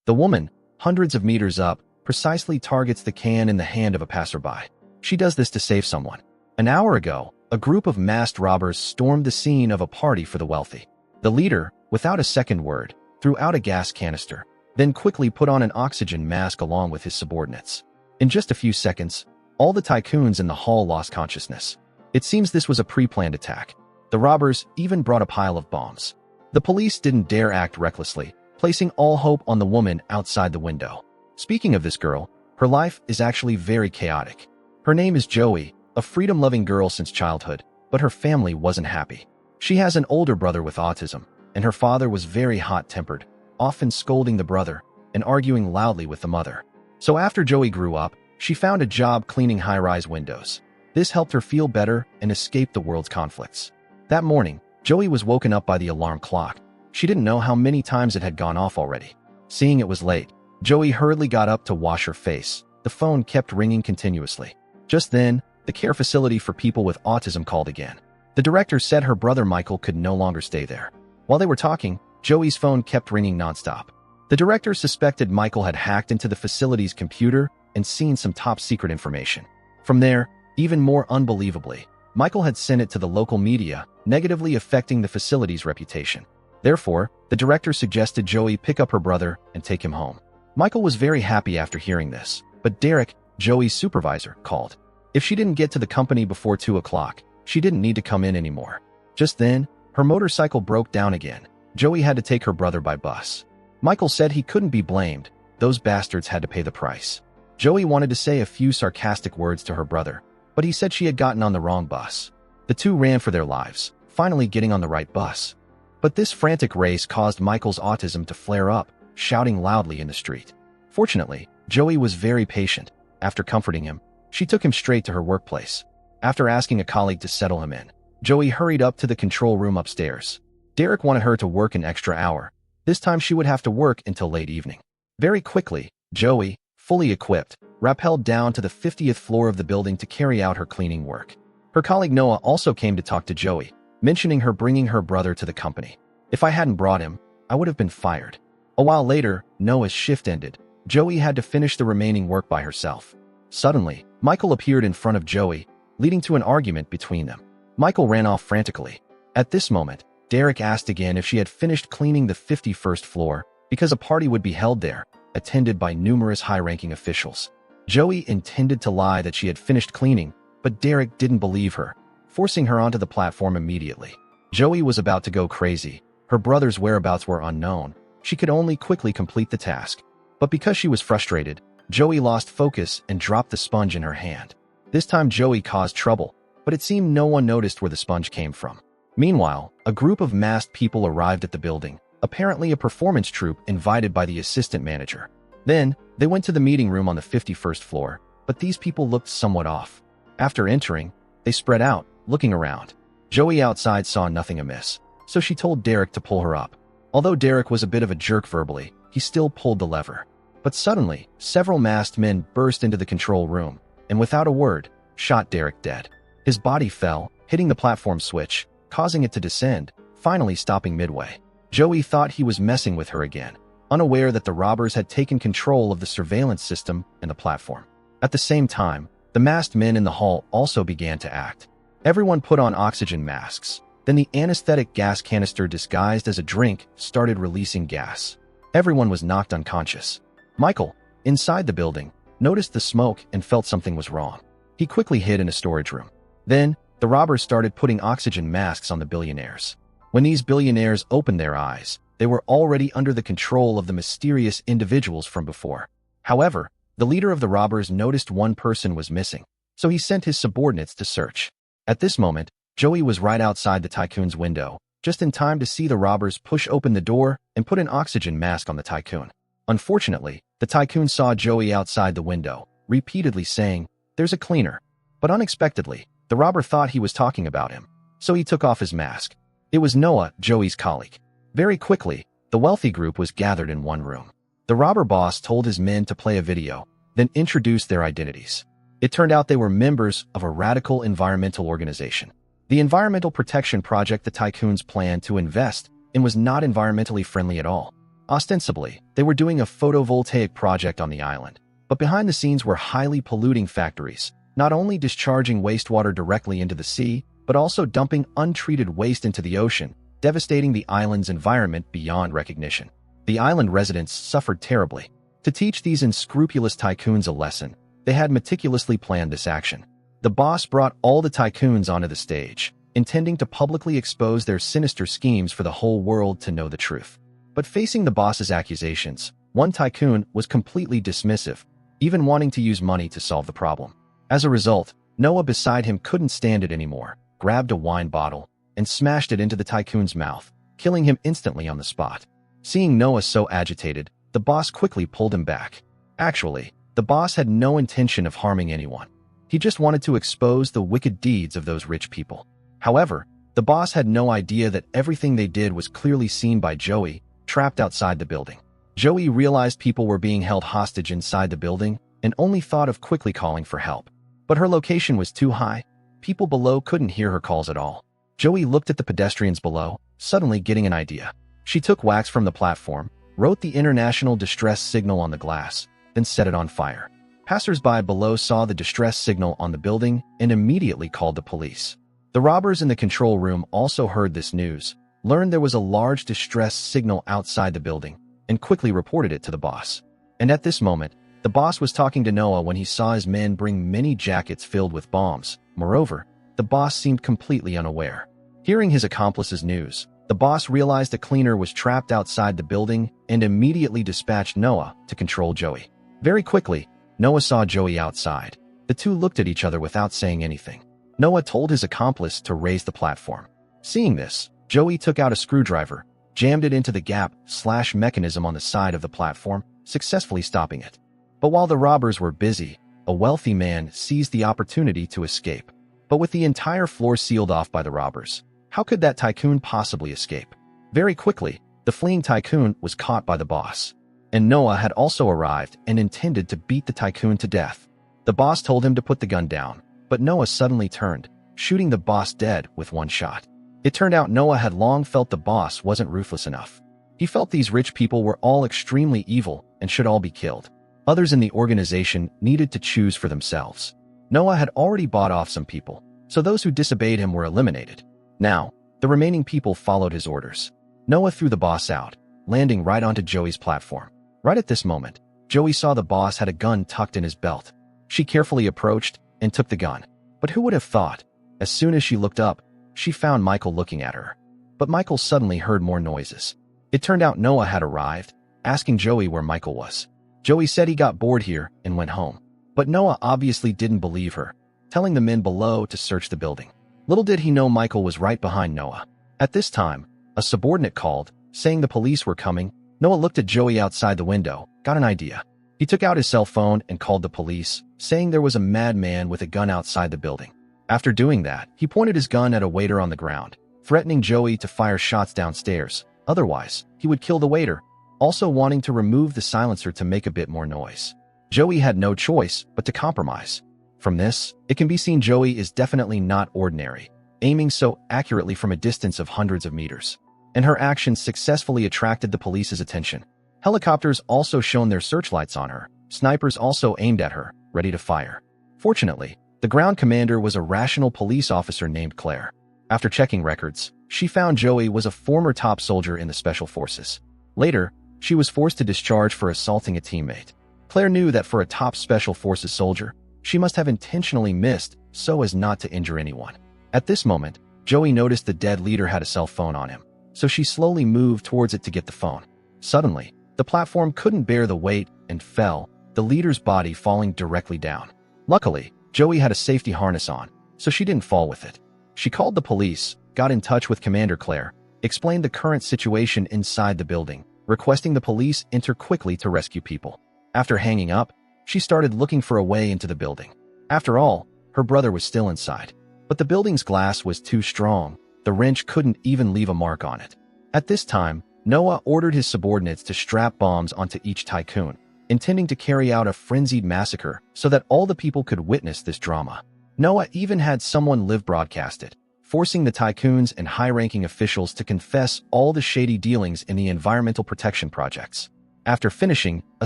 The woman, hundreds of meters up, precisely targets the can in the hand of a passerby. She does this to save someone. An hour ago, a group of masked robbers stormed the scene of a party for the wealthy. The leader, without a second word, threw out a gas canister, then quickly put on an oxygen mask along with his subordinates. In just a few seconds, all the tycoons in the hall lost consciousness. It seems this was a pre-planned attack. The robbers even brought a pile of bombs. The police didn't dare act recklessly, placing all hope on the woman outside the window. Speaking of this girl, her life is actually very chaotic. Her name is Joey, a freedom-loving girl since childhood, but her family wasn't happy. She has an older brother with autism, and her father was very hot-tempered, often scolding the brother and arguing loudly with the mother. So after Joey grew up, she found a job cleaning high-rise windows. This helped her feel better and escape the world's conflicts. That morning, Joey was woken up by the alarm clock. She didn't know how many times it had gone off already. Seeing it was late, Joey hurriedly got up to wash her face. The phone kept ringing continuously. Just then, the care facility for people with autism called again. The director said her brother Michael could no longer stay there. While they were talking, Joey's phone kept ringing nonstop. The director suspected Michael had hacked into the facility's computer and seen some top-secret information. From there, even more unbelievably, Michael had sent it to the local media, negatively affecting the facility's reputation. Therefore, the director suggested Joey pick up her brother and take him home. Michael was very happy after hearing this, but Derek, Joey's supervisor, called. If she didn't get to the company before 2 o'clock, she didn't need to come in anymore. Just then, her motorcycle broke down again. Joey had to take her brother by bus. Michael said he couldn't be blamed. Those bastards had to pay the price. Joey wanted to say a few sarcastic words to her brother, but he said she had gotten on the wrong bus. The two ran for their lives, finally getting on the right bus. But this frantic race caused Michael's autism to flare up, shouting loudly in the street. Fortunately, Joey was very patient. After comforting him, she took him straight to her workplace. After asking a colleague to settle him in, Joey hurried up to the control room upstairs. Derek wanted her to work an extra hour. This time she would have to work until late evening. Very quickly, Joey, fully equipped, rappelled down to the 50th floor of the building to carry out her cleaning work. Her colleague Noah also came to talk to Joey, mentioning her bringing her brother to the company. If I hadn't brought him, I would have been fired. A while later, Noah's shift ended. Joey had to finish the remaining work by herself. Suddenly, Michael appeared in front of Joey, leading to an argument between them. Michael ran off frantically. At this moment, Derek asked again if she had finished cleaning the 51st floor, because a party would be held there, attended by numerous high-ranking officials. Joey intended to lie that she had finished cleaning, but Derek didn't believe her, forcing her onto the platform immediately. Joey was about to go crazy. Her brother's whereabouts were unknown. She could only quickly complete the task. But because she was frustrated, Joey lost focus and dropped the sponge in her hand. This time Joey caused trouble, but it seemed no one noticed where the sponge came from. Meanwhile, a group of masked people arrived at the building, apparently a performance troupe invited by the assistant manager. Then, they went to the meeting room on the 51st floor, but these people looked somewhat off. After entering, they spread out, looking around. Joey outside saw nothing amiss, so she told Derek to pull her up. Although Derek was a bit of a jerk verbally, he still pulled the lever. But suddenly, several masked men burst into the control room, and without a word, shot Derek dead. His body fell, hitting the platform switch, causing it to descend, finally stopping midway. Joey thought he was messing with her again, unaware that the robbers had taken control of the surveillance system and the platform. At the same time, the masked men in the hall also began to act. Everyone put on oxygen masks. Then the anesthetic gas canister disguised as a drink started releasing gas. Everyone was knocked unconscious. Michael, inside the building, noticed the smoke and felt something was wrong. He quickly hid in a storage room. Then, the robbers started putting oxygen masks on the billionaires. When these billionaires opened their eyes, they were already under the control of the mysterious individuals from before. However, the leader of the robbers noticed one person was missing, so he sent his subordinates to search. At this moment, Joey was right outside the tycoon's window, just in time to see the robbers push open the door and put an oxygen mask on the tycoon. Unfortunately, the tycoon saw Joey outside the window, repeatedly saying, "There's a cleaner." But unexpectedly, the robber thought he was talking about him, so he took off his mask. It was Noah, Joey's colleague. Very quickly, the wealthy group was gathered in one room. The robber boss told his men to play a video, then introduce their identities. It turned out they were members of a radical environmental organization. The environmental protection project the tycoons planned to invest in was not environmentally friendly at all. Ostensibly, they were doing a photovoltaic project on the island, but behind the scenes were highly polluting factories, not only discharging wastewater directly into the sea, but also dumping untreated waste into the ocean, devastating the island's environment beyond recognition. The island residents suffered terribly. To teach these unscrupulous tycoons a lesson, they had meticulously planned this action. The boss brought all the tycoons onto the stage, intending to publicly expose their sinister schemes for the whole world to know the truth. But facing the boss's accusations, one tycoon was completely dismissive, even wanting to use money to solve the problem. As a result, Noah beside him couldn't stand it anymore, grabbed a wine bottle, and smashed it into the tycoon's mouth, killing him instantly on the spot. Seeing Noah so agitated, the boss quickly pulled him back. Actually, the boss had no intention of harming anyone. He just wanted to expose the wicked deeds of those rich people. However, the boss had no idea that everything they did was clearly seen by Joey, trapped outside the building. Joey realized people were being held hostage inside the building and only thought of quickly calling for help. But her location was too high. People below couldn't hear her calls at all. Joey looked at the pedestrians below, suddenly getting an idea. She took wax from the platform, wrote the international distress signal on the glass, then set it on fire. Passers-by below saw the distress signal on the building and immediately called the police. The robbers in the control room also heard this news, learned there was a large distress signal outside the building, and quickly reported it to the boss. And at this moment, the boss was talking to Noah when he saw his men bring many jackets filled with bombs. Moreover, the boss seemed completely unaware. Hearing his accomplice's news, the boss realized a cleaner was trapped outside the building and immediately dispatched Noah to control Joey. Very quickly, Noah saw Joey outside. The two looked at each other without saying anything. Noah told his accomplice to raise the platform. Seeing this, Joey took out a screwdriver, jammed it into the gap/mechanism on the side of the platform, successfully stopping it. But while the robbers were busy, a wealthy man seized the opportunity to escape. But with the entire floor sealed off by the robbers, how could that tycoon possibly escape? Very quickly, the fleeing tycoon was caught by the boss. And Noah had also arrived and intended to beat the tycoon to death. The boss told him to put the gun down, but Noah suddenly turned, shooting the boss dead with one shot. It turned out Noah had long felt the boss wasn't ruthless enough. He felt these rich people were all extremely evil and should all be killed. Others in the organization needed to choose for themselves. Noah had already bought off some people, so those who disobeyed him were eliminated. Now, the remaining people followed his orders. Noah threw the boss out, landing right onto Joey's platform. Right at this moment, Joey saw the boss had a gun tucked in his belt. She carefully approached and took the gun. But who would have thought? As soon as she looked up, she found Michael looking at her. But Michael suddenly heard more noises. It turned out Noah had arrived, asking Joey where Michael was. Joey said he got bored here and went home. But Noah obviously didn't believe her, telling the men below to search the building. Little did he know Michael was right behind Noah. At this time, a subordinate called, saying the police were coming. Noah looked at Joey outside the window, got an idea. He took out his cell phone and called the police, saying there was a madman with a gun outside the building. After doing that, he pointed his gun at a waiter on the ground, threatening Joey to fire shots downstairs. Otherwise, he would kill the waiter, also wanting to remove the silencer to make a bit more noise. Joey had no choice but to compromise. From this, it can be seen Joey is definitely not ordinary, aiming so accurately from a distance of hundreds of meters. And her actions successfully attracted the police's attention. Helicopters also shone their searchlights on her. Snipers also aimed at her, ready to fire. Fortunately, the ground commander was a rational police officer named Claire. After checking records, she found Joey was a former top soldier in the Special Forces. Later, she was forced to discharge for assaulting a teammate. Claire knew that for a top Special Forces soldier, she must have intentionally missed so as not to injure anyone. At this moment, Joey noticed the dead leader had a cell phone on him, so she slowly moved towards it to get the phone. Suddenly, the platform couldn't bear the weight and fell, the leader's body falling directly down. Luckily, Joey had a safety harness on, so she didn't fall with it. She called the police, got in touch with Commander Claire, explained the current situation inside the building, requesting the police enter quickly to rescue people. After hanging up, she started looking for a way into the building. After all, her brother was still inside. But the building's glass was too strong, the wrench couldn't even leave a mark on it. At this time, Noah ordered his subordinates to strap bombs onto each tycoon, intending to carry out a frenzied massacre so that all the people could witness this drama. Noah even had someone live broadcast it, forcing the tycoons and high-ranking officials to confess all the shady dealings in the environmental protection projects. After finishing, a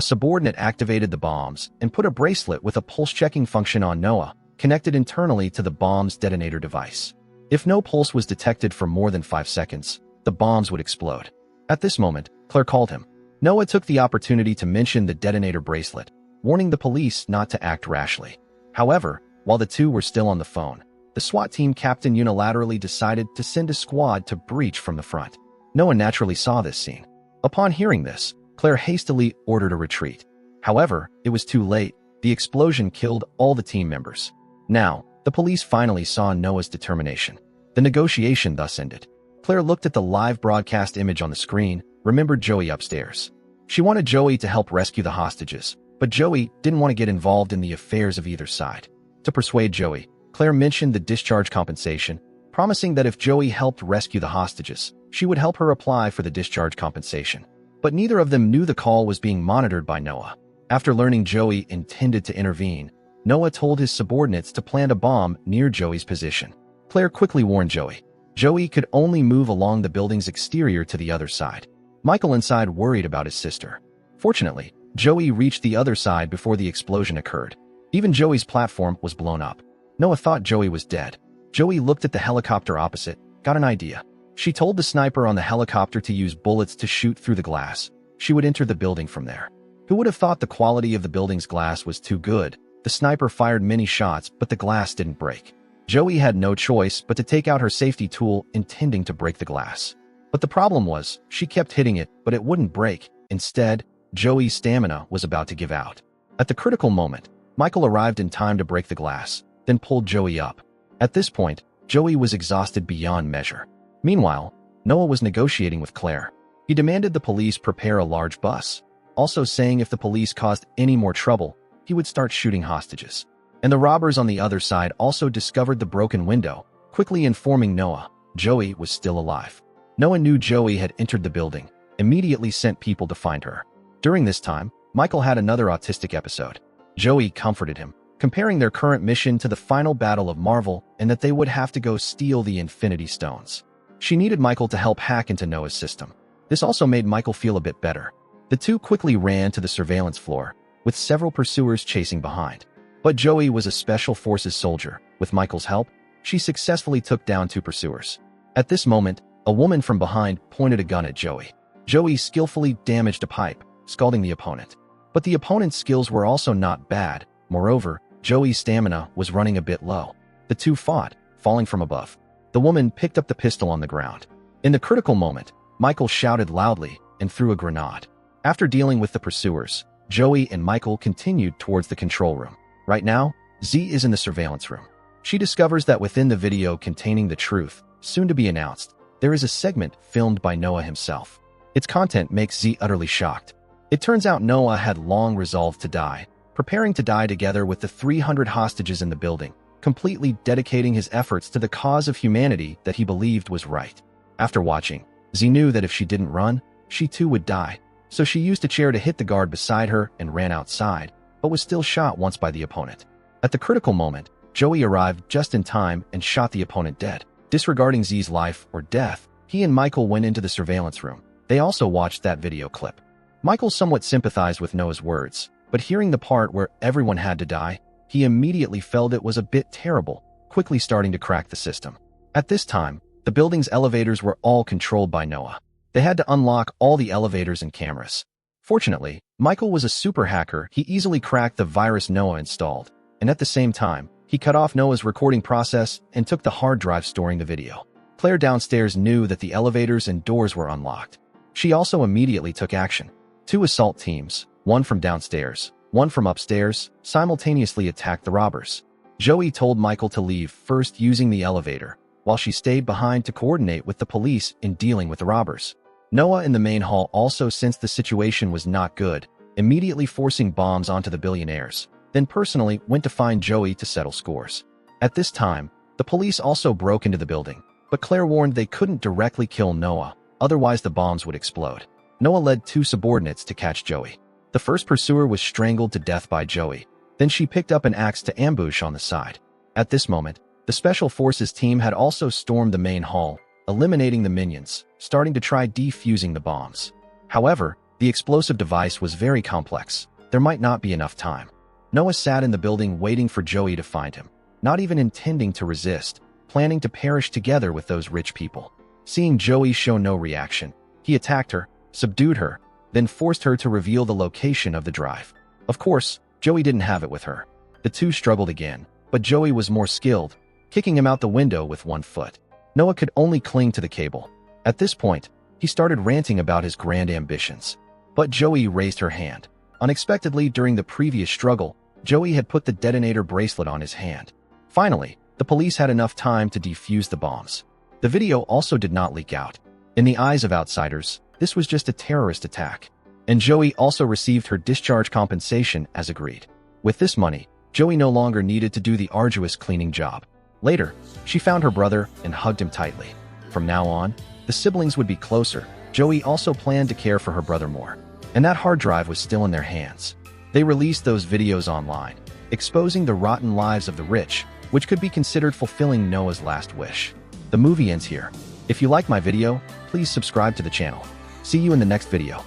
subordinate activated the bombs and put a bracelet with a pulse-checking function on Noah, connected internally to the bomb's detonator device. If no pulse was detected for more than 5 seconds, the bombs would explode. At this moment, Claire called him. Noah took the opportunity to mention the detonator bracelet, warning the police not to act rashly. However, while the two were still on the phone, the SWAT team captain unilaterally decided to send a squad to breach from the front. Noah naturally saw this scene. Upon hearing this, Claire hastily ordered a retreat. However, it was too late. The explosion killed all the team members. Now, the police finally saw Noah's determination. The negotiation thus ended. Claire looked at the live broadcast image on the screen, remembered Joey upstairs. She wanted Joey to help rescue the hostages, but Joey didn't want to get involved in the affairs of either side. To persuade Joey, Claire mentioned the discharge compensation, promising that if Joey helped rescue the hostages, she would help her apply for the discharge compensation. But neither of them knew the call was being monitored by Noah. After learning Joey intended to intervene, Noah told his subordinates to plant a bomb near Joey's position. Claire quickly warned Joey. Joey could only move along the building's exterior to the other side. Michael inside worried about his sister. Fortunately, Joey reached the other side before the explosion occurred. Even Joey's platform was blown up. Noah thought Joey was dead. Joey looked at the helicopter opposite, got an idea. She told the sniper on the helicopter to use bullets to shoot through the glass. She would enter the building from there. Who would have thought the quality of the building's glass was too good? The sniper fired many shots, but the glass didn't break. Joey had no choice but to take out her safety tool, intending to break the glass. But the problem was, she kept hitting it, but it wouldn't break. Instead, Joey's stamina was about to give out. At the critical moment, Michael arrived in time to break the glass, then pulled Joey up. At this point, Joey was exhausted beyond measure. Meanwhile, Noah was negotiating with Claire. He demanded the police prepare a large bus, also saying if the police caused any more trouble, he would start shooting hostages. And the robbers on the other side also discovered the broken window, quickly informing Noah Joey was still alive. Noah knew Joey had entered the building, immediately sent people to find her. During this time, Michael had another autistic episode. Joey comforted him, comparing their current mission to the final battle of Marvel and that they would have to go steal the Infinity Stones. She needed Michael to help hack into Noah's system. This also made Michael feel a bit better. The two quickly ran to the surveillance floor, with several pursuers chasing behind. But Joey was a Special Forces soldier. With Michael's help, she successfully took down 2 pursuers. At this moment, a woman from behind pointed a gun at Joey. Joey skillfully damaged a pipe, scalding the opponent. But the opponent's skills were also not bad. Moreover, Joey's stamina was running a bit low. The two fought, falling from above. The woman picked up the pistol on the ground. In the critical moment, Michael shouted loudly and threw a grenade. After dealing with the pursuers, Joey and Michael continued towards the control room. Right now, Z is in the surveillance room. She discovers that within the video containing the truth, soon to be announced, there is a segment filmed by Noah himself. Its content makes Z utterly shocked. It turns out Noah had long resolved to die, preparing to die together with the 300 hostages in the building, completely dedicating his efforts to the cause of humanity that he believed was right. After watching, Z knew that if she didn't run, she too would die, so she used a chair to hit the guard beside her and ran outside, but was still shot once by the opponent. At the critical moment, Joey arrived just in time and shot the opponent dead. Disregarding Z's life or death, he and Michael went into the surveillance room. They also watched that video clip. Michael somewhat sympathized with Noah's words, but hearing the part where everyone had to die, he immediately felt it was a bit terrible, quickly starting to crack the system. At this time, the building's elevators were all controlled by Noah. They had to unlock all the elevators and cameras. Fortunately, Michael was a super hacker. He easily cracked the virus Noah installed, and at the same time, he cut off Noah's recording process and took the hard drive storing the video. Claire downstairs knew that the elevators and doors were unlocked. She also immediately took action. 2 assault teams, one from downstairs, one from upstairs, simultaneously attacked the robbers. Joey told Michael to leave first using the elevator, while she stayed behind to coordinate with the police in dealing with the robbers. Noah in the main hall also sensed the situation was not good, immediately forcing bombs onto the billionaires, then personally went to find Joey to settle scores. At this time, the police also broke into the building, but Claire warned they couldn't directly kill Noah, otherwise the bombs would explode. Noah led 2 subordinates to catch Joey. The first pursuer was strangled to death by Joey. Then she picked up an axe to ambush on the side. At this moment, The Special Forces team had also stormed the main hall, eliminating the minions, starting to try defusing the bombs. However, the explosive device was very complex. There might not be enough time. Noah sat in the building waiting for Joey to find him, not even intending to resist, planning to perish together with those rich people. Seeing Joey show no reaction, he attacked her, subdued her, then forced her to reveal the location of the drive. Of course, Joey didn't have it with her. The two struggled again, but Joey was more skilled, kicking him out the window with one foot. Noah could only cling to the cable. At this point, he started ranting about his grand ambitions. But Joey raised her hand. Unexpectedly, during the previous struggle, Joey had put the detonator bracelet on his hand. Finally, the police had enough time to defuse the bombs. The video also did not leak out. In the eyes of outsiders, this was just a terrorist attack. And Joey also received her discharge compensation as agreed. With this money, Joey no longer needed to do the arduous cleaning job. Later, she found her brother and hugged him tightly. From now on, the siblings would be closer. Joey also planned to care for her brother more. And that hard drive was still in their hands. They released those videos online, exposing the rotten lives of the rich, which could be considered fulfilling Noah's last wish. The movie ends here. If you like my video, please subscribe to the channel. See you in the next video.